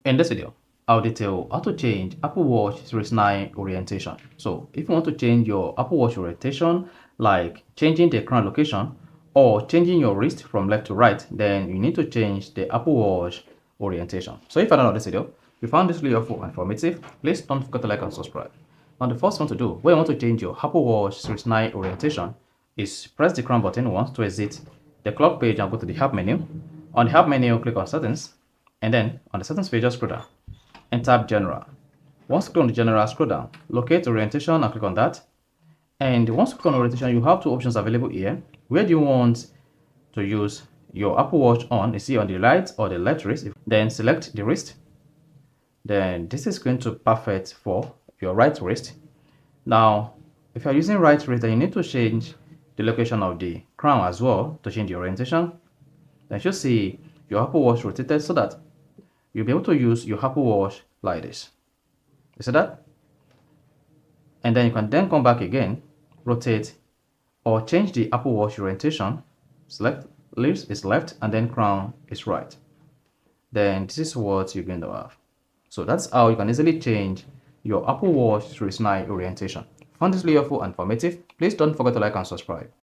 In this video, I'll detail how to change Apple Watch Series 9 orientation. So if you want to change your Apple Watch orientation, like changing the crown location or changing your wrist from left to right, then you need to change the Apple Watch orientation. So if you don't know this video, if you found this video helpful and informative, please don't forget to like and subscribe. Now the first one to do when you want to change your Apple Watch Series 9 orientation is press the crown button once to exit the clock page and go to the app menu. On the app menu, click on settings, and then on the settings page, just scroll down and tap general. Once you click on the general, scroll down, locate orientation and click on that. And once you click on orientation, you have two options available here. Where do you want to use your Apple Watch on? You see on the right or the left wrist. Then select the wrist. Then this is going to perfect for your right wrist. Now, if you're using right wrist, then you need to change the location of the crown as well to change the orientation. Then you should see your Apple Watch rotated so that you'll be able to use your Apple Watch like this. You see that? And then you can then come back again, rotate or change the Apple Watch orientation. Select wrist is left and then crown is right. Then this is what you're going to have. So that's how you can easily change your Apple Watch Series 9 orientation. If you found this video helpful and informative, please don't forget to like and subscribe.